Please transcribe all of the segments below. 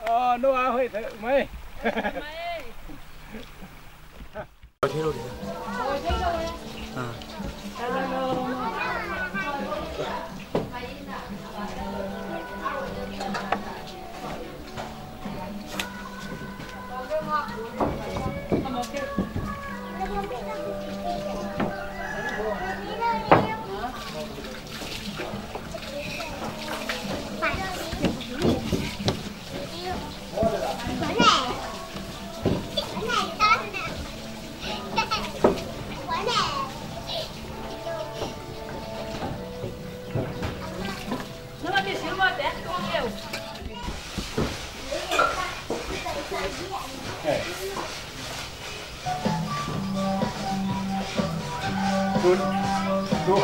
nó hơi thử mấy thế rồi chú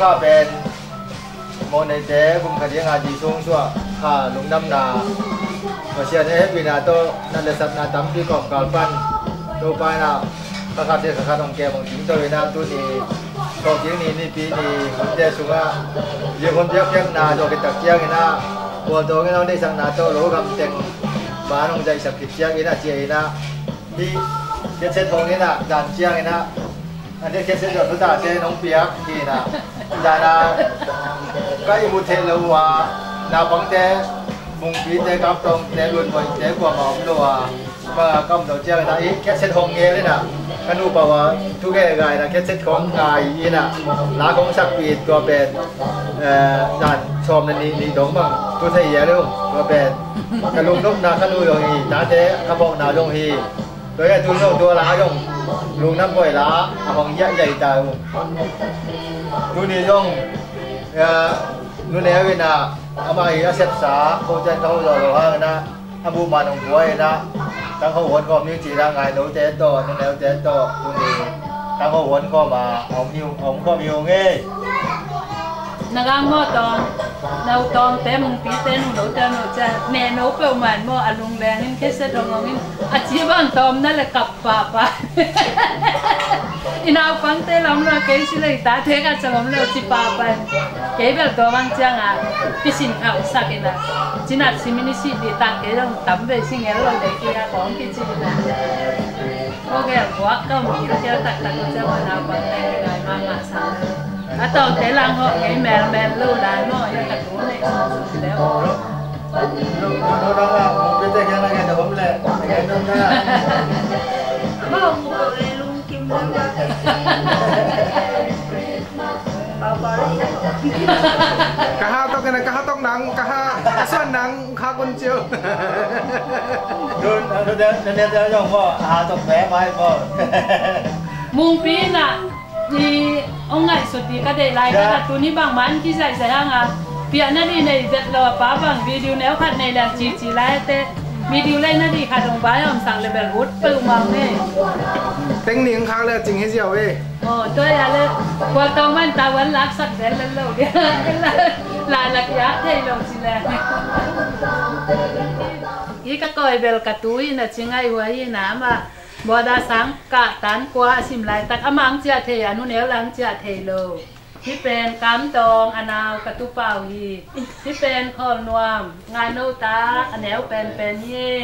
ข้าเป็นโมเนเต้บุ้มขัดยังอาจีซุงชัวข้าลุงน้ำนาเชียร์เนี่ยปีนาโตนั่นเลยสัตว์นาตั้มที่กอบกาลปั้นตัวไปนะข้าขัดเสียข้าต้องแก่บางทีตัวนะตัวนี้กอบยิ่งนี่ปีนี้คนเดียวสุงะยิ่งคนเดียวเพียงนาโดนกิตเกียงนะบัวโตก็ต้องได้สังนาโตรู้คำเต็งบ้านองใจสักกิจเกียงนะเจียนะที่เจ็ดเส้นทองนี่นะด่านเจียงนะอันนี้เคสเดียวทุกท่าเจ้น้องเปียกที่นะดานาก็อิมุเทลวานาบังเตมุงปีเตกับตรงเตลุนบ่อยเตกว่าหมอมลัวมาก็มันเจ้านะอีเคสทองเงี้ยเลยนะก็นูบอกว่าทุกแก่ไงนะเคสของไงอีนะลาของสักปีก็เป็นด่านชมนั่นนี่ดงบ้างตัวไทยเยอะเลยก็เป็นกระลุงนกนาขนุยองฮีนาเตขบองนาดงฮีโดยตัวน้องตัวลายงลุงน้ำก่อยล้าของใหญ่ใหญ่ตายดูนี่ยงนู่นเนี่ยเวน่าอามาอีอาเสพสาเขาจะเขาหล่อหล่อนะอาบูมาหนุ่มป่วยนะตั้งเขาวนก็มีจีร่างไงหนูเจ๊โตนู่นแล้วเจ๊โตดูนี่ตั้งเขาวนก็มาอมยิ้มก็มีองเงี้ยนักงอตอนเราตอนเต็มปีเต็มหนูจะแม่หนูเปล่าเหมือนโมอลุงแรงนี่แค่เส้นตรงนี้อาชีพบ้านตอมนั่นแหละกับป่าไปอินาฟังเตลำเราเกย์สิเลยตาเทกันจะลำเราจีป่าไปเกย์แบบตัวบางจังอ่ะพิสินข่าวสักกินนะจีนัดสิมินิสิดีตาเกย์เราตั้มไปสิ่งเงี้ยเราเด็กที่ของพิจิตรนะโอเคหัวก็มีเราเจ้าตักก็จะมาเอาไปแต่งได้มาสั่งatau telang ho cái mèn lưu đàn nó yang cả túi này xong rồi nó đó là một cái tên là cái đầu lệ cái nó là bao một cái lung kim lung kaha to kena kaha tong nang kaha asuan nang kaha kun chiu nên dòng bo hà tộc bé mai bo mùng pí nè thì ông ngài xuất đi cái đề lại cái tụi ní bằng mán khi dạy hàng à việc này rất là phá bằng video nếu khát này là chỉ lại thế video này nó đi khát đồng bái ôngสั่งเลยแบบวุ้ดปื้มมองเนี่ยเต็งหนิงค้างเลยจริงให้เจียวเว้ยตัวอย่างเลยกว่าต้องมันตาวันรักสักแสนแล้วเราเนี่ยลายหลักยักษ์ให้เราสิแหละอีกก็ไอเบลกระตุ้ยน่ะจริงไอ้หัวยี่น้ำอ่ะบ่ได้สังกะตันกว่าสิมไลตักอมังเจียเทอนุเนวลังเจียเทโลที่เป็นกำตองอนาวกระตุเป่าฮีที่เป็นคอนวมงานโนตาอันแนวเป็นยี่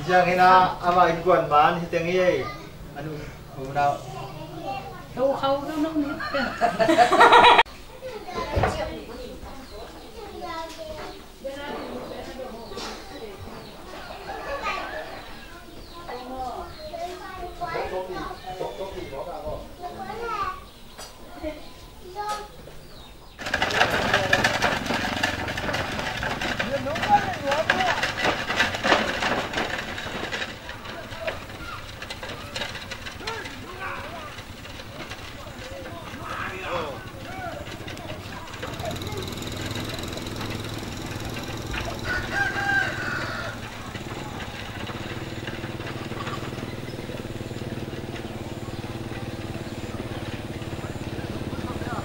อย่างนี้นะอามาอินกวนบ้านที่เตียงยี่อันนู้นเราดูเขาดูน้องนิด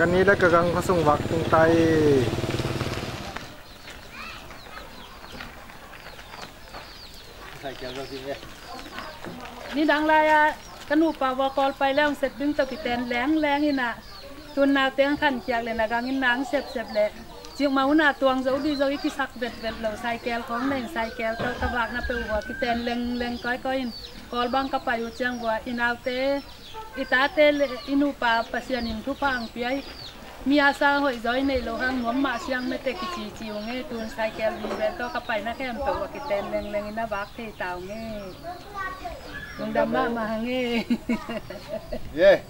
กันนี้ได้กระกังเขาส่งวักตรงไตนี่ดังไรอ่ะกนูปาวกอลไปแล้วเสร็จดึงตะปิแตนแรงนี่นะตุนนาเตียงขันเจียกเลยนะกังนางเสบเลย chiếc máu na tuang dấu đi dấu cái sắc vẹt vẹt lẩu sai kèoของnền sai kèo tao các bạn na pel hoa cái tên leng coi in call bang cái payu chiang hoa in autte itate inu pa pasian in thu pang piai mia sa hội dõi này lô hang ngóm mà xiang mấy tê kí chiu nghe tuôn sai kèo đi về tao cái pai na cái em pel hoa cái tên leng na bạc thì tao nghe Lung đam mà nghe Yeah.